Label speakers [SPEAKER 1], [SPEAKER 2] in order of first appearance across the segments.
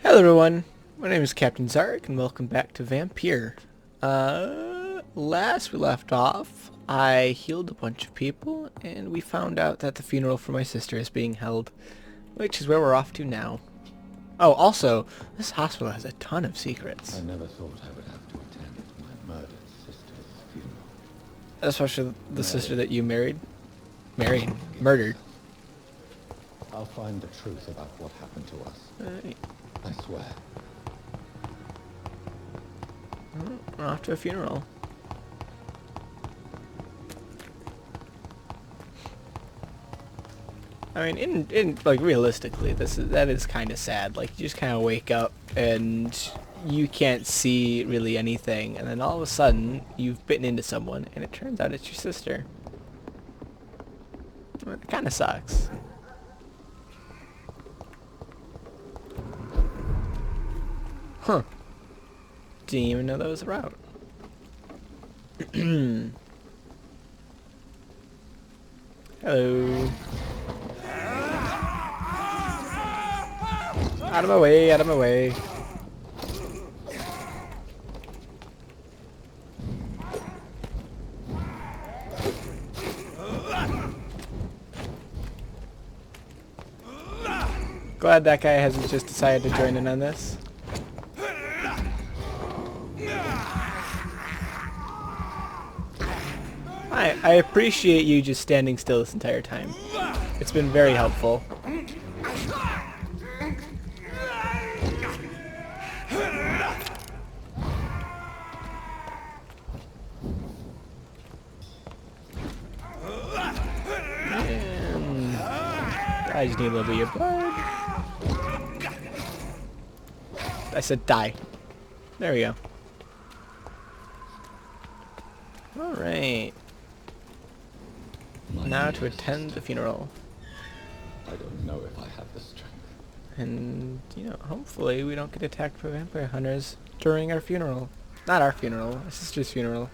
[SPEAKER 1] Hello everyone, my name is Captain Zarek and welcome back to Vampyr. Last we left off, I healed a bunch of people and we found out that the funeral for my sister is being held, which is where we're off to now. Oh, also, this hospital has a ton of secrets.
[SPEAKER 2] I never thought I would have to attend my murdered sister's funeral.
[SPEAKER 1] Especially the sister that you murdered.
[SPEAKER 2] I'll find the truth about what happened to us.
[SPEAKER 1] Alright,
[SPEAKER 2] I swear.
[SPEAKER 1] we're off to a funeral. I mean, like realistically, that is kind of sad. Like you just kind of wake up and you can't see really anything, and then all of a sudden you've bitten into someone, and it turns out it's your sister. Well, it kind of sucks. Huh? Didn't even know that was a route. Hello. Out of my way, out of my way. Glad that guy hasn't just decided to join in on this. I appreciate you just standing still this entire time. It's been very helpful. And I just need a little bit of your blood. I said die. There we go. Alright. Now to attend the funeral.
[SPEAKER 2] I don't know if I have the strength.
[SPEAKER 1] And, you know, hopefully we don't get attacked by vampire hunters during our funeral. Not our funeral, our sister's funeral.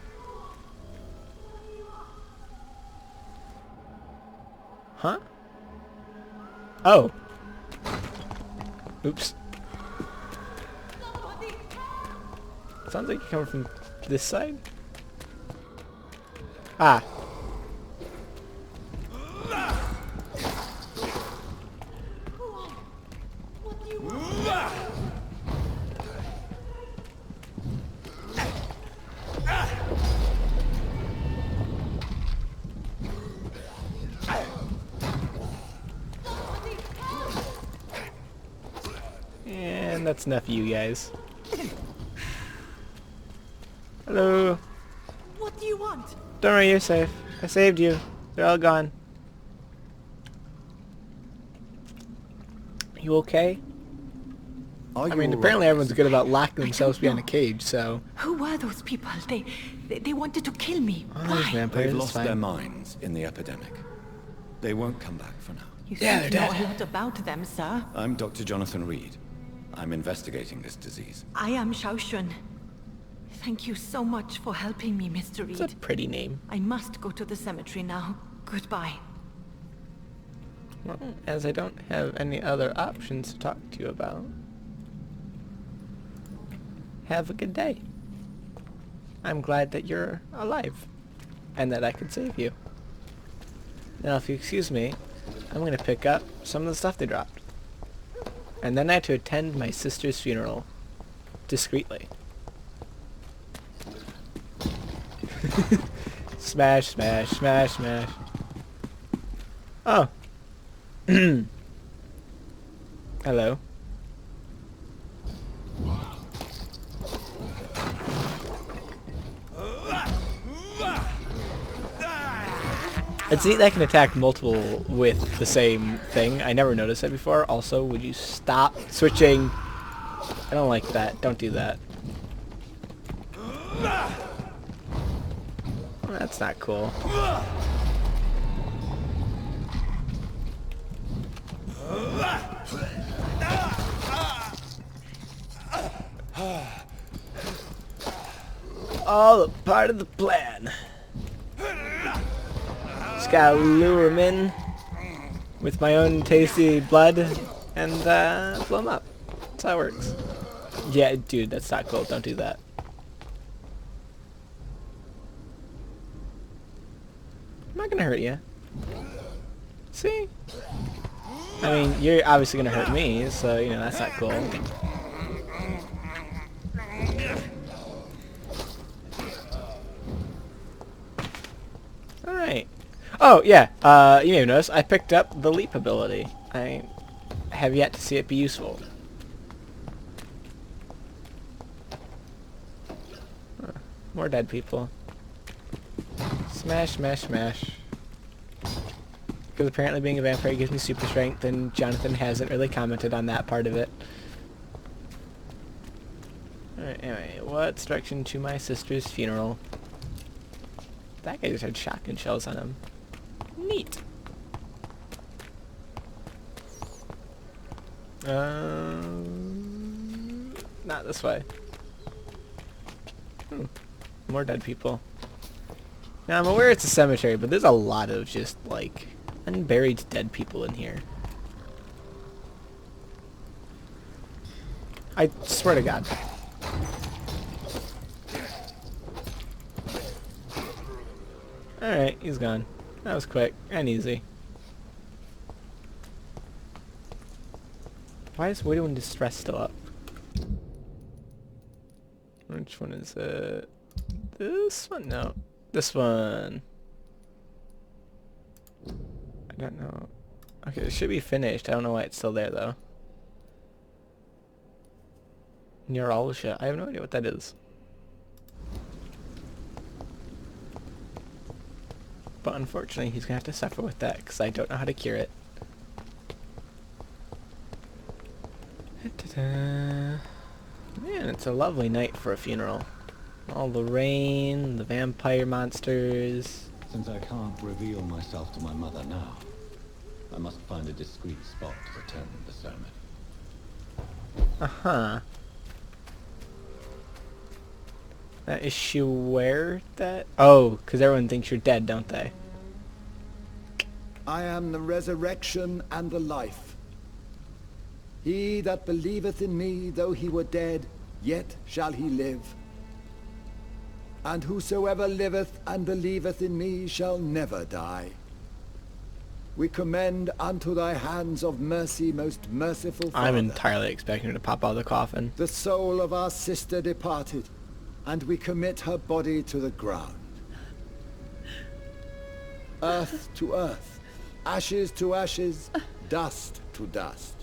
[SPEAKER 1] Huh? Oh. Oops. Sounds like you're coming from this side. Ah. And that's enough of you guys. Hello.
[SPEAKER 3] What do you want?
[SPEAKER 1] Don't worry, you're safe. I saved you. They're all gone. You okay? I mean, apparently everyone's good about locking themselves behind a cage, so...
[SPEAKER 3] Who were those people? They wanted to kill me.
[SPEAKER 1] Oh, there's
[SPEAKER 3] Why?
[SPEAKER 1] vampires,
[SPEAKER 4] They've
[SPEAKER 1] it's
[SPEAKER 4] lost
[SPEAKER 1] fine.
[SPEAKER 4] their minds in the epidemic. They won't come back for now.
[SPEAKER 3] You
[SPEAKER 1] Yeah,
[SPEAKER 3] think
[SPEAKER 1] they're
[SPEAKER 3] you know
[SPEAKER 1] dead.
[SPEAKER 3] a lot about them, sir.
[SPEAKER 4] I'm Dr. Jonathan Reed. I'm investigating this disease.
[SPEAKER 3] I am Shaoshun. Thank you so much for helping me, Mr.
[SPEAKER 1] It's a
[SPEAKER 3] Reed.
[SPEAKER 1] pretty name.
[SPEAKER 3] I must go to the cemetery now. Goodbye.
[SPEAKER 1] Well, as I don't have any other options to talk to you about. Have a good day. I'm glad that you're alive. And that I could save you. Now, if you excuse me, I'm going to pick up some of the stuff they dropped. And then I had to attend my sister's funeral. Discreetly. Smash, smash, smash, smash. Oh. Hello. It's neat that I can attack multiple with the same thing. I never noticed that before. Also, would you stop switching? I don't like that. Don't do that. That's not cool. All a part of the plan. Just gotta lure him in with my own tasty blood and blow him up. That's how it works. Yeah, dude, that's not cool. Don't do that. I'm not gonna hurt you. See? I mean, you're obviously gonna hurt me, so, you know, that's not cool. Alright. Oh, yeah, you may have noticed, I picked up the leap ability. I have yet to see it be useful. More dead people. Smash, smash, smash. Because apparently being a vampire gives me super strength, and Jonathan hasn't really commented on that part of it. Alright, anyway, what's direction to my sister's funeral? That guy just had shotgun shells on him. Neat. Not this way. More dead people. Now, I'm aware it's a cemetery, but there's a lot of just, like, unburied dead people in here. I swear to God. Alright, he's gone. That was quick and easy. Why is Widow in Distress still up? Which one is it? This one? No. This one. I don't know. Okay, it should be finished. I don't know why it's still there, though. Neuralgia. I have no idea what that is. But unfortunately, he's going to have to suffer with that, because I don't know how to cure it. Man, it's a lovely night for a funeral. All the rain, the vampire monsters.
[SPEAKER 2] Since I can't reveal myself to my mother now, I must find a discreet spot to attend the ceremony.
[SPEAKER 1] Uh-huh. Is she aware that? Oh, because everyone thinks you're dead, don't they?
[SPEAKER 5] I am the resurrection and the life. He that believeth in me, though he were dead, yet shall he live. And whosoever liveth and believeth in me shall never die. We commend unto thy hands of mercy, most merciful Father,
[SPEAKER 1] I'm entirely expecting her to pop out of the coffin.
[SPEAKER 5] the soul of our sister departed, and we commit her body to the ground. Earth to earth, ashes to ashes, dust to dust.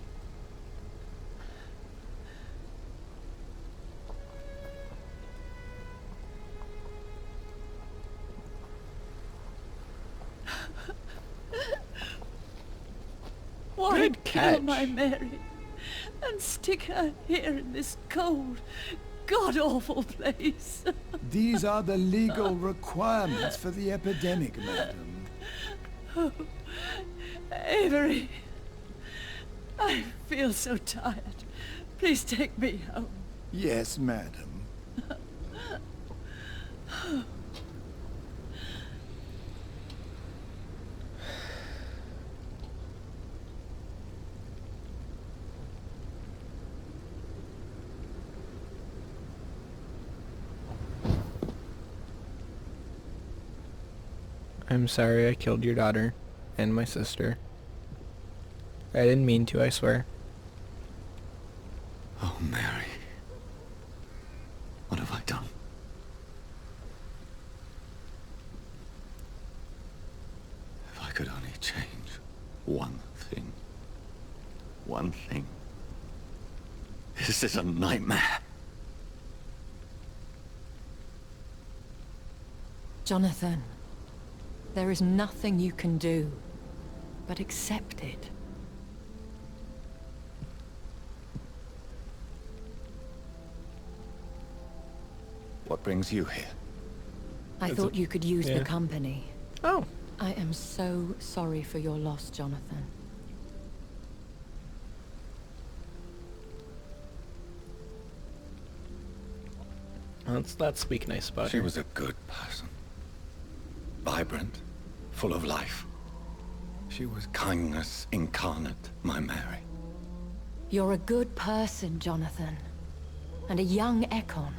[SPEAKER 3] Why
[SPEAKER 1] Good
[SPEAKER 3] kill
[SPEAKER 1] catch.
[SPEAKER 3] my Mary and stick her here in this cold, god-awful place?
[SPEAKER 5] These are the legal requirements for the epidemic, madam.
[SPEAKER 3] Oh, Avery, I feel so tired. Please take me home.
[SPEAKER 5] Yes, madam.
[SPEAKER 1] I'm sorry I killed your daughter and my sister. I didn't mean to, I swear.
[SPEAKER 4] Oh, Mary. What have I done? If I could only change one thing. One thing. This is a nightmare.
[SPEAKER 3] Jonathan, there is nothing you can do but accept it.
[SPEAKER 4] What brings you here?
[SPEAKER 3] I thought you could use
[SPEAKER 1] yeah.
[SPEAKER 3] the company.
[SPEAKER 1] Oh.
[SPEAKER 3] I am so sorry for your loss, Jonathan.
[SPEAKER 1] Let's speak nice about
[SPEAKER 4] She
[SPEAKER 1] her.
[SPEAKER 4] was a good person. Vibrant, full of life. She was kindness incarnate, my Mary.
[SPEAKER 6] You're a good person, Jonathan. And a young Ekon.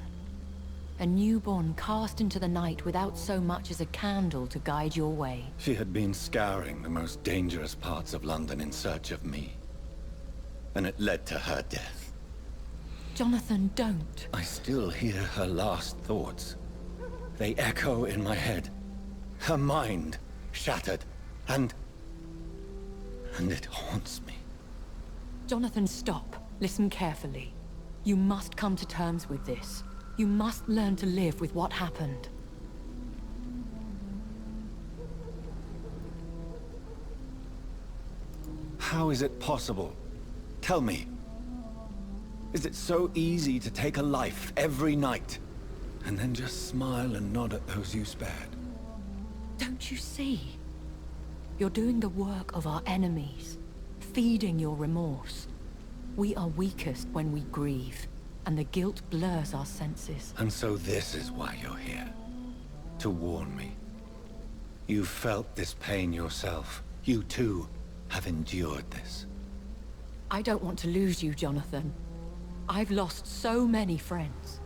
[SPEAKER 6] A newborn cast into the night without so much as a candle to guide your way.
[SPEAKER 4] She had been scouring the most dangerous parts of London in search of me. And it led to her death.
[SPEAKER 6] Jonathan, don't.
[SPEAKER 4] I still hear her last thoughts. They echo in my head. Her mind shattered, and it haunts me.
[SPEAKER 6] Jonathan, stop. Listen carefully. You must come to terms with this. You must learn to live with what happened.
[SPEAKER 4] How is it possible? Tell me. Is it so easy to take a life every night, and then just smile and nod at those you spared?
[SPEAKER 6] Don't you see? You're doing the work of our enemies, feeding your remorse. We are weakest when we grieve, and the guilt blurs our senses.
[SPEAKER 4] And so this is why you're here. To warn me. You've felt this pain yourself. You too have endured this.
[SPEAKER 6] I don't want to lose you, Jonathan. I've lost so many friends.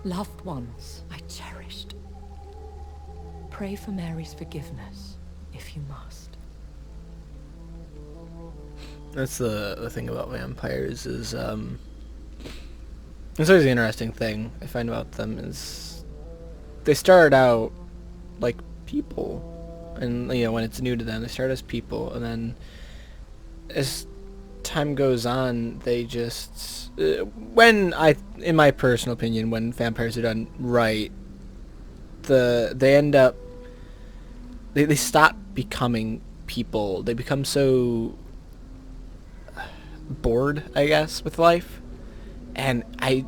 [SPEAKER 6] Loved ones I cherished. Pray for Mary's forgiveness, if you must.
[SPEAKER 1] That's the thing about vampires is, it's always the interesting thing I find about them is they start out like people, and you know, when it's new to them, they start as people, and then as time goes on, they just in my personal opinion, when vampires are done right, they end up they stop becoming people. They become so bored, I guess, with life. And I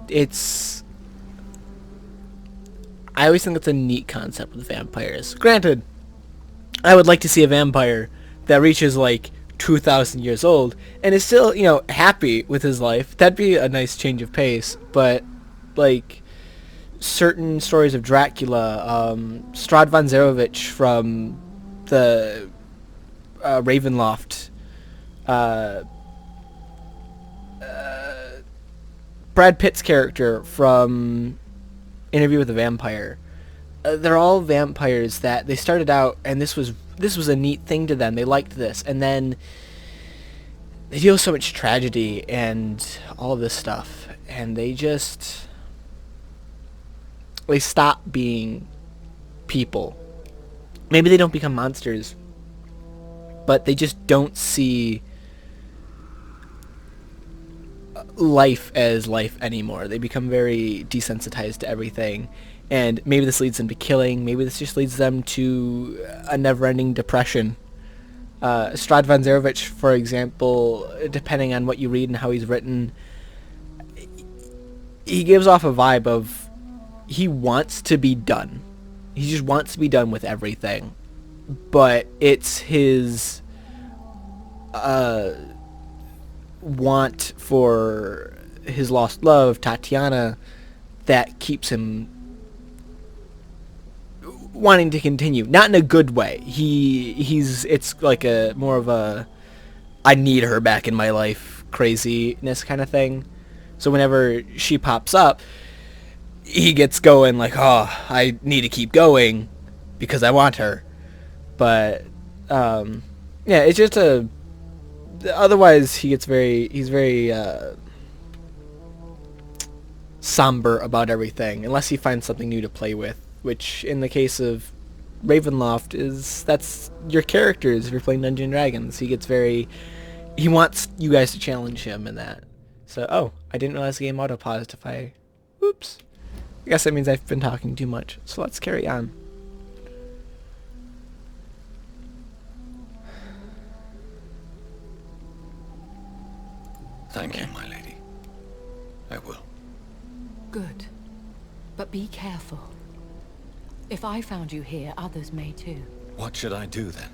[SPEAKER 1] always think it's a neat concept with vampires. Granted, I would like to see a vampire that reaches like 2,000 years old and is still, you know, happy with his life. That'd be a nice change of pace. But like certain stories of Dracula, Strad von Zarovich from the Ravenloft, Brad Pitt's character from Interview with a Vampire. They're all vampires that they started out, and this was a neat thing to them. They liked this, and then they deal with so much tragedy and all of this stuff, and they stop being people. Maybe they don't become monsters, but they just don't see life as life anymore. They become very desensitized to everything, and maybe this leads them to killing. Maybe this just leads them to a never-ending depression. Strad von Zarovich, for example, depending on what you read and how he's written, he gives off a vibe of he wants to be done. He just wants to be done with everything, but it's his want for his lost love, Tatiana, that keeps him wanting to continue. Not in a good way. It's like a more of a I need her back in my life craziness kind of thing. So whenever she pops up, he gets going like, oh, I need to keep going because I want her. But yeah, it's just otherwise he's very somber about everything unless he finds something new to play with, which in the case of Ravenloft that's your characters if you're playing Dungeons and Dragons. He wants you guys to challenge him in that. So I didn't realize the game auto paused if I oops. I guess that means I've been talking too much. So let's carry on.
[SPEAKER 4] Thank you, my lady. I will.
[SPEAKER 6] Good. But be careful. If I found you here, others may too.
[SPEAKER 4] What should I do then?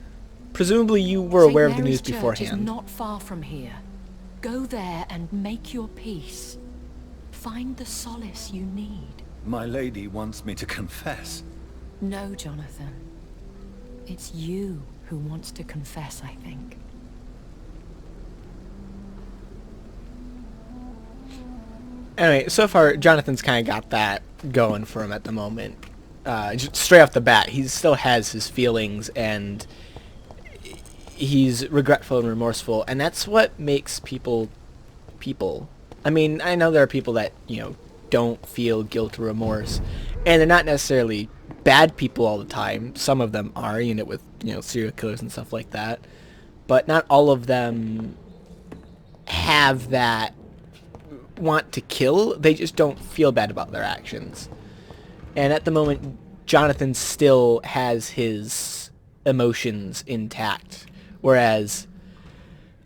[SPEAKER 1] Presumably you were
[SPEAKER 6] St.
[SPEAKER 1] aware of the
[SPEAKER 6] Mary's
[SPEAKER 1] news
[SPEAKER 6] Church
[SPEAKER 1] beforehand.
[SPEAKER 6] is not far from here. Go there and make your peace. Find the solace you need.
[SPEAKER 4] My lady wants me to confess.
[SPEAKER 6] No, Jonathan. It's you who wants to confess, I think.
[SPEAKER 1] Anyway, so far Jonathan's kind of got that going for him at the moment. Just straight off the bat, he still has his feelings, and he's regretful and remorseful, and that's what makes people people. I mean, I know there are people that, you know, don't feel guilt or remorse, and they're not necessarily bad people all the time. Some of them are, you know, with, you know, serial killers and stuff like that, but not all of them have that want to kill. They just don't feel bad about their actions. And at the moment, Jonathan still has his emotions intact, whereas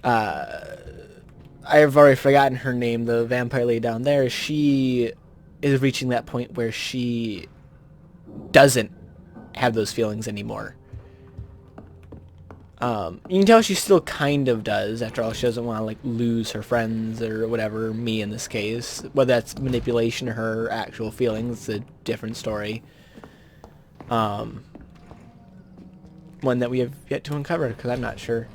[SPEAKER 1] I've already forgotten her name, the vampire lady down there. She is reaching that point where she doesn't have those feelings anymore. You can tell she still kind of does. After all, she doesn't want to, like, lose her friends or whatever, me in this case. Whether that's manipulation or her actual feelings, it's a different story. One that we have yet to uncover, because I'm not sure.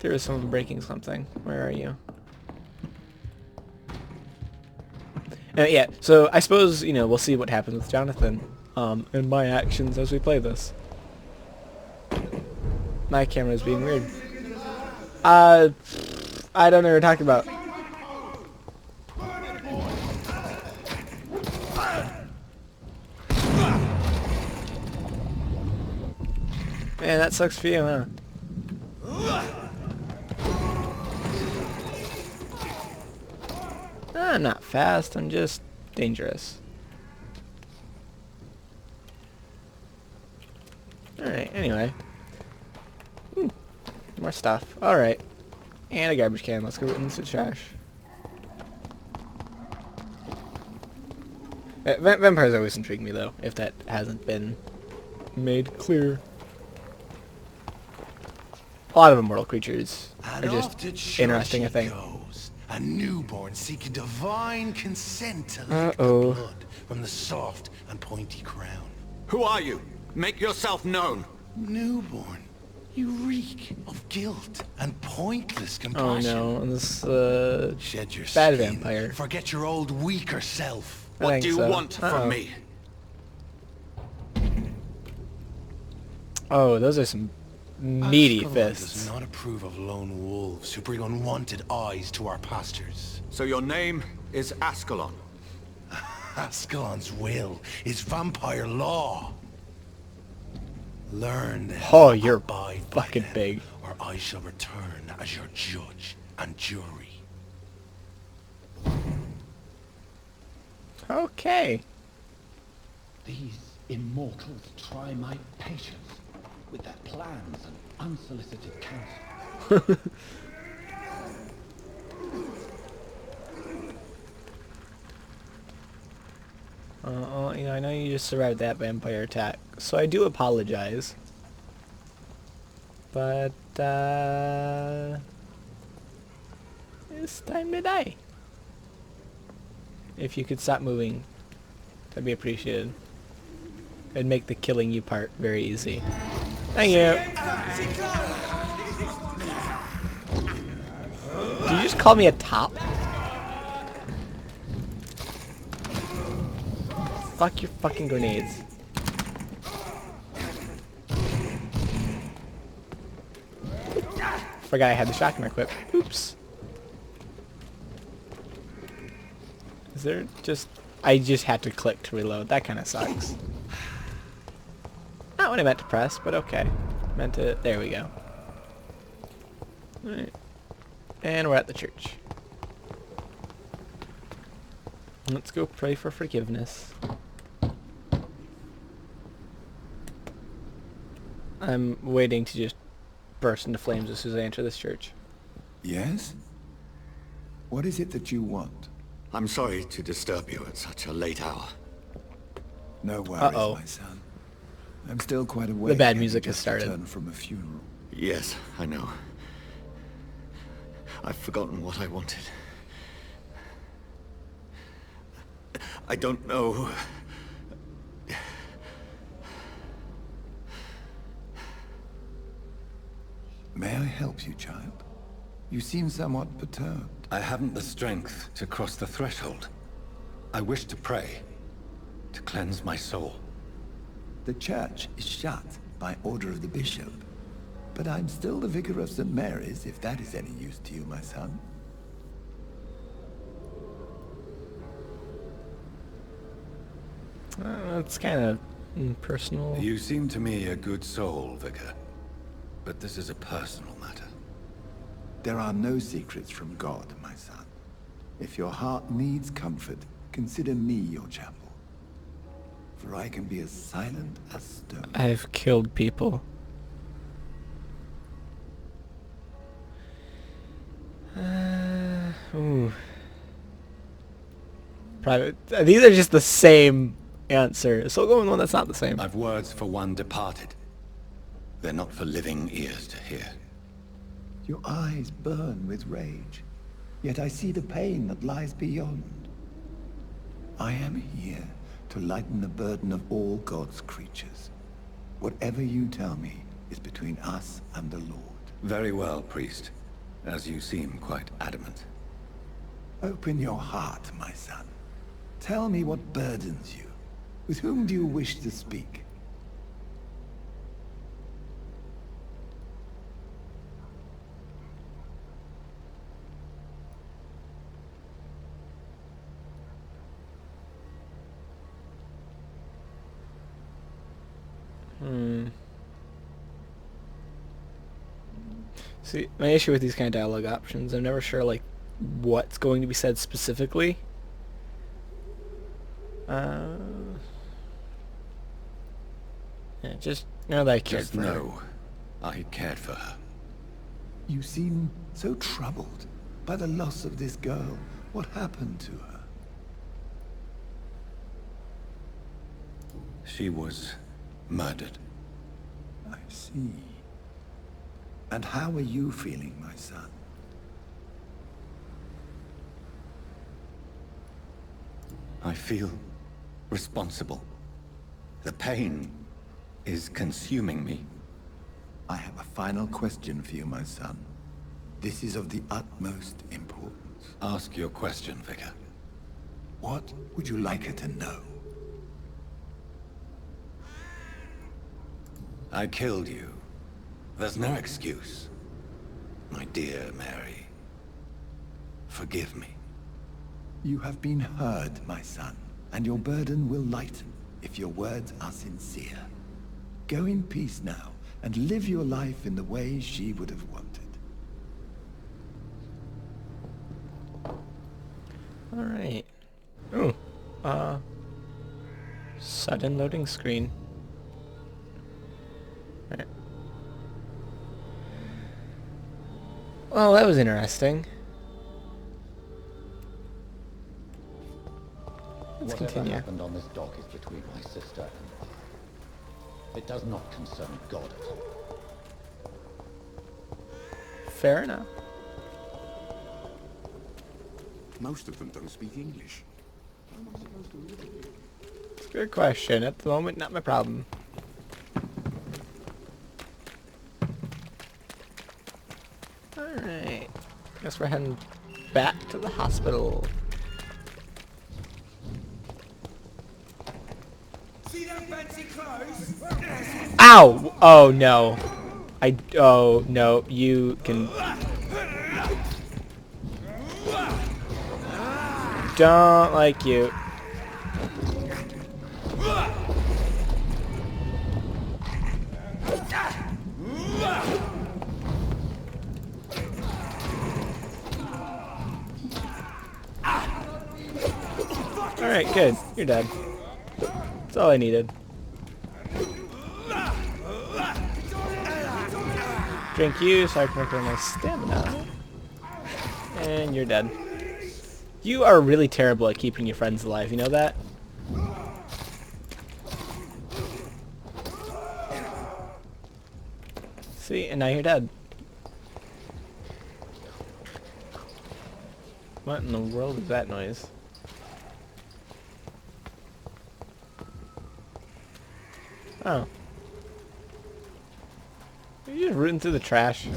[SPEAKER 1] There is someone breaking something. Where are you? Yeah, so I suppose, you know, we'll see what happens with Jonathan and my actions as we play this. My camera is being weird. I don't know what you're talking about. Man, that sucks for you, huh? I'm not fast, I'm just dangerous. Alright, anyway. More stuff. Alright. And a garbage can. Let's go into the trash. Vampires always intrigue me, though, if that hasn't been made clear. A lot of immortal creatures are just interesting, I think.
[SPEAKER 7] A newborn seeking divine consent to lick the blood from the soft and pointy crown.
[SPEAKER 4] Who are you? Make yourself known.
[SPEAKER 7] Newborn, you reek of guilt and pointless compassion.
[SPEAKER 1] Oh no, this
[SPEAKER 7] Shed your
[SPEAKER 1] bad
[SPEAKER 7] skin.
[SPEAKER 1] vampire.
[SPEAKER 7] Forget your old weaker self.
[SPEAKER 4] What do you want from me?
[SPEAKER 1] Oh, those are some meaty
[SPEAKER 7] Ascalon
[SPEAKER 1] fists.
[SPEAKER 7] does not approve of lone wolves who bring unwanted eyes to our pastures.
[SPEAKER 4] So your name is Ascalon.
[SPEAKER 7] Ascalon's will is vampire law. Learn them.
[SPEAKER 1] Oh, you're
[SPEAKER 7] abide by
[SPEAKER 1] fucking
[SPEAKER 7] them,
[SPEAKER 1] big.
[SPEAKER 7] or I shall return as your judge and jury.
[SPEAKER 1] Okay.
[SPEAKER 2] These immortals try my patience with their plans and unsolicited counsel.
[SPEAKER 1] You know, I know you just survived that vampire attack, so I do apologize. But, it's time to die. If you could stop moving, that'd be appreciated. It'd make the killing you part very easy. Thank you. Did you just call me a top? Fuck your fucking grenades. Forgot I had the shotgun equipped. Oops. Is there just... I just had to click to reload. That kind of sucks. Not what I meant to press, but okay. Meant to... There we go. Alright. And we're at the church. Let's go pray for forgiveness. I'm waiting to just burst into flames as soon as I enter this church.
[SPEAKER 5] Yes? What is it that you want?
[SPEAKER 4] I'm sorry to disturb you at such a late hour.
[SPEAKER 5] No worries,
[SPEAKER 1] Uh-oh.
[SPEAKER 5] my son. I'm still quite awake.
[SPEAKER 1] The bad
[SPEAKER 5] having
[SPEAKER 1] music has
[SPEAKER 5] just
[SPEAKER 1] started.
[SPEAKER 5] returned from a funeral.
[SPEAKER 4] Yes, I know. I've forgotten what I wanted. I don't know.
[SPEAKER 5] May I help you, child? You seem somewhat perturbed.
[SPEAKER 4] I haven't the strength to cross the threshold. I wish to pray, to cleanse my soul.
[SPEAKER 5] The church is shut by order of the bishop. But I'm still the vicar of St. Mary's, if that is any use to you, my son.
[SPEAKER 1] That's kind of personal.
[SPEAKER 4] You seem to me a good soul, Vicar. But this is a personal matter.
[SPEAKER 5] There are no secrets from God, my son. If your heart needs comfort, consider me your chapel. For I can be as silent as stone.
[SPEAKER 1] I've killed people. Ooh. Private. These are just the same answer. So go with one that's not the same.
[SPEAKER 4] I've words for one departed. They're not for living ears to hear.
[SPEAKER 5] Your eyes burn with rage, yet I see the pain that lies beyond. I am here to lighten the burden of all God's creatures. Whatever you tell me is between us and the Lord.
[SPEAKER 4] Very well, priest. As you seem quite adamant.
[SPEAKER 5] Open your heart, my son. Tell me what burdens you. With whom do you wish to speak?
[SPEAKER 1] See, my issue with these kind of dialogue options, I'm never sure, like, what's going to be said specifically. Yeah, just know that I cared
[SPEAKER 4] Just
[SPEAKER 1] for her.
[SPEAKER 4] know I cared for her.
[SPEAKER 5] You seem so troubled by the loss of this girl. What happened to her?
[SPEAKER 4] She was murdered.
[SPEAKER 5] I see. And how are you feeling, my son?
[SPEAKER 4] I feel responsible. The pain is consuming me.
[SPEAKER 5] I have a final question for you, my son. This is of the utmost importance.
[SPEAKER 4] Ask your question, Vicar.
[SPEAKER 5] What would you like her to know?
[SPEAKER 4] I killed you. There's no excuse. My dear Mary, forgive me.
[SPEAKER 5] You have been heard, my son, and your burden will lighten if your words are sincere. Go in peace now, and live your life in the way she would have wanted.
[SPEAKER 1] Alright. Ooh. Sudden loading screen. Right. Well, that was interesting. Let's
[SPEAKER 2] Whatever
[SPEAKER 1] continue.
[SPEAKER 2] happened on this dock is between my sister and I. It does not concern God at all.
[SPEAKER 1] Fair enough.
[SPEAKER 8] Most of them don't speak English. How am I supposed to live here?
[SPEAKER 1] It's a good question. At the moment, not my problem. Alright. Guess we're heading back to the hospital.
[SPEAKER 8] See them fancy clothes?
[SPEAKER 1] Ow! Oh no. Oh no. You can... Don't like you. Alright, good. You're dead. That's all I needed. Drink you so I can recover my stamina. And you're dead. You are really terrible at keeping your friends alive, you know that? See, and now you're dead. What in the world is that noise? Oh. You're just rooting through the trash.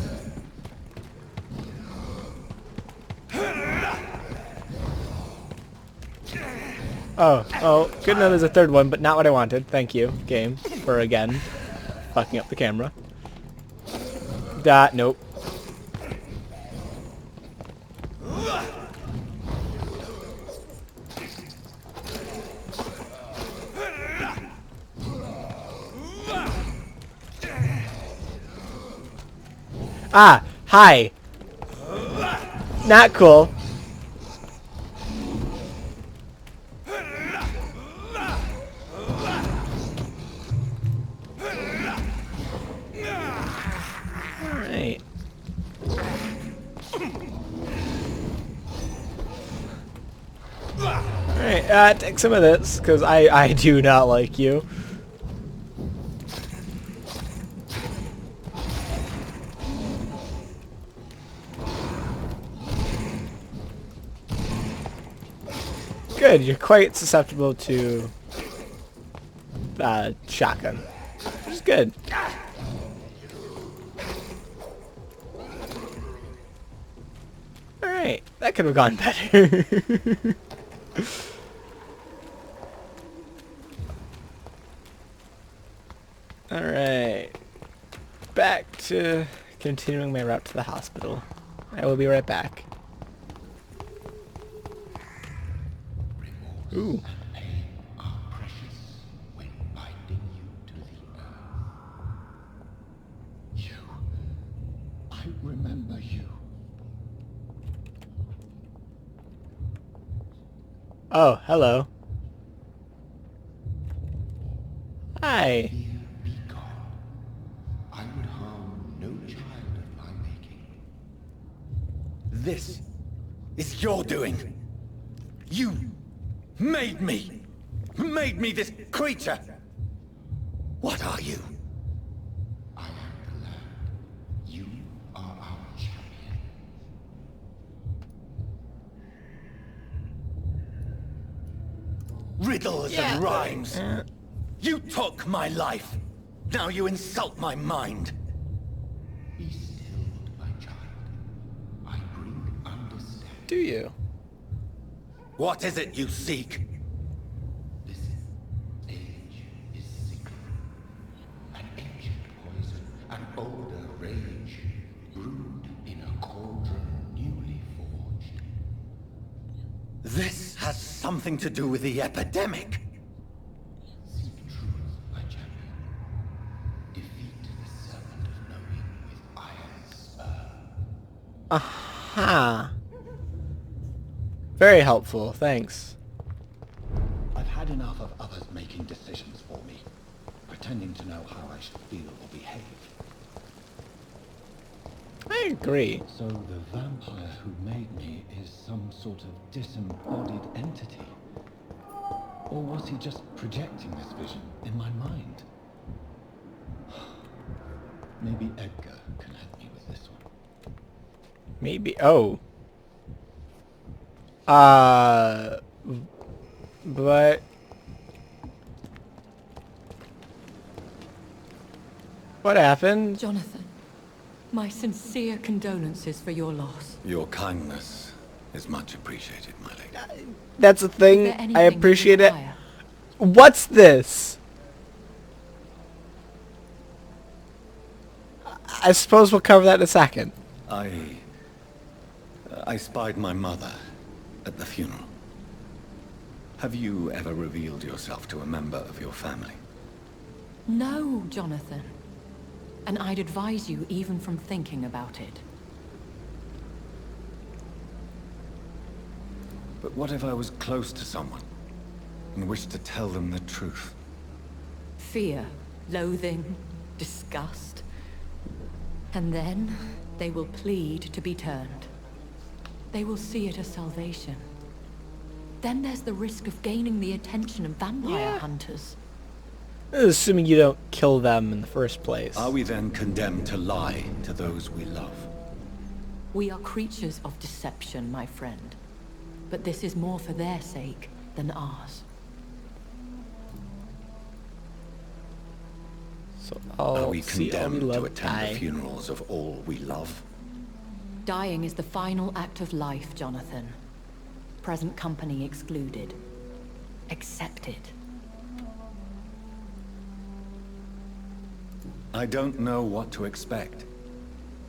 [SPEAKER 1] Oh, good to know there's a third one, but not what I wanted. Thank you, game, for again fucking up the camera. Nope. Ah, hi. Not cool. Alright. Alright, take some of this, because I do not like you. Good, you're quite susceptible to shotgun, which is good. Alright, that could have gone better. Alright, back to continuing my route to the hospital. I will be right back. Ooh.
[SPEAKER 2] And pain are precious when binding you to the earth. You. I remember you.
[SPEAKER 1] Oh, hello. Hi.
[SPEAKER 2] Fear be gone. I would harm no child of my making.
[SPEAKER 4] This is your doing. You made me this creature. What are you?
[SPEAKER 2] I am the land. You are our champion.
[SPEAKER 4] Riddles and rhymes. You took my life. Now you insult my mind.
[SPEAKER 2] Be still, my child. I bring understanding.
[SPEAKER 1] Do you?
[SPEAKER 4] What is it you seek?
[SPEAKER 2] Listen, age is sickly. An ancient poison, an older rage, brewed in a cauldron newly forged.
[SPEAKER 4] This has something to do with the epidemic.
[SPEAKER 2] Seek truth, my champion. Defeat the serpent of knowing with iron spur.
[SPEAKER 1] Aha. Very helpful, thanks.
[SPEAKER 2] I've had enough of others making decisions for me, pretending to know how I should feel or behave.
[SPEAKER 1] I agree.
[SPEAKER 2] So the vampire who made me is some sort of disembodied entity? Or was he just projecting this vision in my mind? Maybe Edgar can help me with this one.
[SPEAKER 1] Maybe. Oh. But what happened?
[SPEAKER 6] Jonathan, my sincere condolences for your loss.
[SPEAKER 4] Your kindness is much appreciated, my lady.
[SPEAKER 1] That's the
[SPEAKER 6] Is
[SPEAKER 1] thing.
[SPEAKER 6] there
[SPEAKER 1] I
[SPEAKER 6] anything you
[SPEAKER 1] appreciate it.
[SPEAKER 6] require?
[SPEAKER 1] What's this? I suppose we'll cover that in a second.
[SPEAKER 4] I spied my mother at the funeral. Have you ever revealed yourself to a member of your family?
[SPEAKER 6] No, Jonathan. And I'd advise you even from thinking about it.
[SPEAKER 4] But what if I was close to someone and wished to tell them the truth?
[SPEAKER 6] Fear, loathing, disgust. And then they will plead to be turned. They will see it as salvation. Then there's the risk of gaining the attention of vampire hunters.
[SPEAKER 1] Assuming you don't kill them in the first place.
[SPEAKER 4] Are we then condemned to lie to those we love?
[SPEAKER 6] We are creatures of deception, my friend. But this is more for their sake than ours.
[SPEAKER 1] So
[SPEAKER 4] Are we
[SPEAKER 1] see all we
[SPEAKER 4] condemned
[SPEAKER 1] love
[SPEAKER 4] to attend
[SPEAKER 1] die.
[SPEAKER 4] the funerals of all we love?
[SPEAKER 6] Dying is the final act of life, Jonathan. Present company excluded. Accept it.
[SPEAKER 4] I don't know what to expect.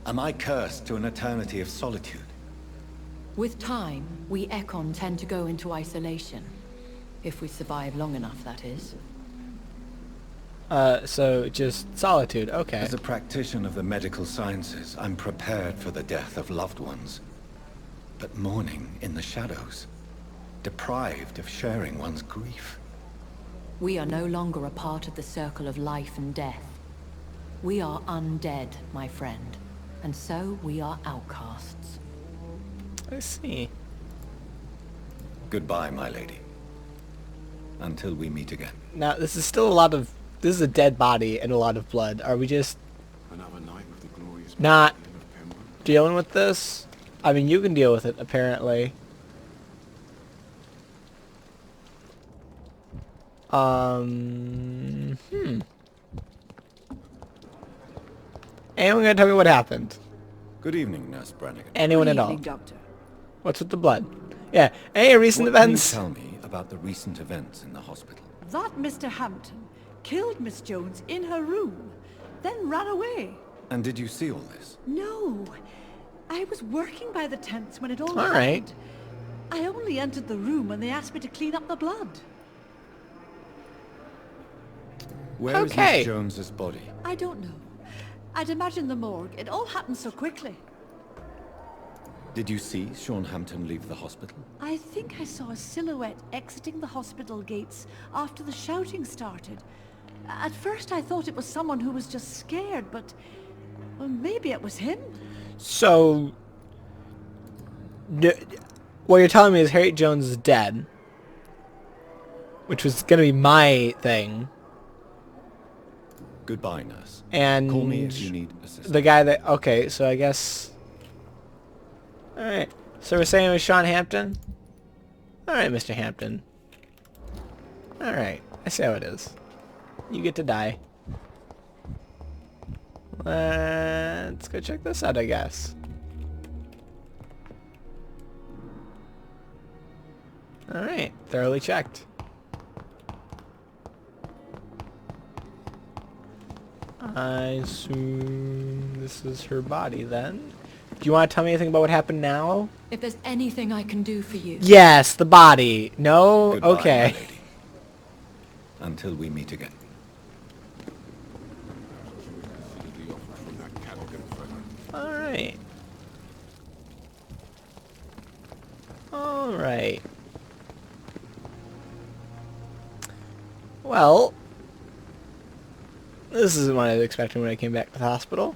[SPEAKER 4] Am I cursed to an eternity of solitude?
[SPEAKER 6] With time, we Ekon tend to go into isolation. If we survive long enough, that is.
[SPEAKER 1] So just solitude, okay.
[SPEAKER 4] As a practitioner of the medical sciences, I'm prepared for the death of loved ones. But mourning in the shadows, deprived of sharing one's grief.
[SPEAKER 6] We are no longer a part of the circle of life and death. We are undead, my friend. And so we are outcasts.
[SPEAKER 1] I see.
[SPEAKER 4] Goodbye, my lady. Until we meet again.
[SPEAKER 1] Now, this is still a lot of... This is a dead body and a lot of blood. Are we just
[SPEAKER 8] Another night with the glorious
[SPEAKER 1] not
[SPEAKER 8] Battle of Pembroke.
[SPEAKER 1] dealing with this? I mean, you can deal with it, apparently. Anyone gonna tell me what happened?
[SPEAKER 4] Good evening, Nurse Brannigan.
[SPEAKER 1] Anyone
[SPEAKER 3] Good
[SPEAKER 1] at all?
[SPEAKER 3] evening, Doctor.
[SPEAKER 1] What's with the blood? Yeah, any recent
[SPEAKER 4] What can you
[SPEAKER 1] events?
[SPEAKER 4] tell me about the recent events in the hospital?
[SPEAKER 3] That Mr. Hampton killed Miss Jones in her room, then ran away.
[SPEAKER 4] And did you see all this?
[SPEAKER 3] No, I was working by the tents when it all
[SPEAKER 1] All
[SPEAKER 3] happened.
[SPEAKER 1] right.
[SPEAKER 3] I only entered the room when they asked me to clean up the blood.
[SPEAKER 4] Where is
[SPEAKER 1] Okay.
[SPEAKER 4] Miss Jones's body?
[SPEAKER 3] I don't know. I'd imagine the morgue. It all happened so quickly.
[SPEAKER 4] Did you see Sean Hampton leave the hospital?
[SPEAKER 3] I think I saw a silhouette exiting the hospital gates after the shouting started. At first I thought it was someone who was just scared, but well, maybe it was him.
[SPEAKER 1] So, what you're telling me is Harriet Jones is dead, which was gonna be my thing,
[SPEAKER 4] Goodbye, nurse.
[SPEAKER 1] and
[SPEAKER 4] Call me if you need assistance.
[SPEAKER 1] the guy that... Okay, so I guess... Alright, so we're saying it was Sean Hampton? Alright, Mr. Hampton. Alright, I see how it is. You get to die. Let's go check this out, I guess. Alright, thoroughly checked. I assume this is her body then. Do you want to tell me anything about what happened now?
[SPEAKER 6] If there's anything I can do for you...
[SPEAKER 1] Yes, the body. No?
[SPEAKER 4] Goodbye,
[SPEAKER 1] Okay.
[SPEAKER 4] my lady. Until we meet again.
[SPEAKER 8] The offer from that Cadigan fellow.
[SPEAKER 1] Alright. Alright. Well, this isn't what I was expecting when I came back to the hospital.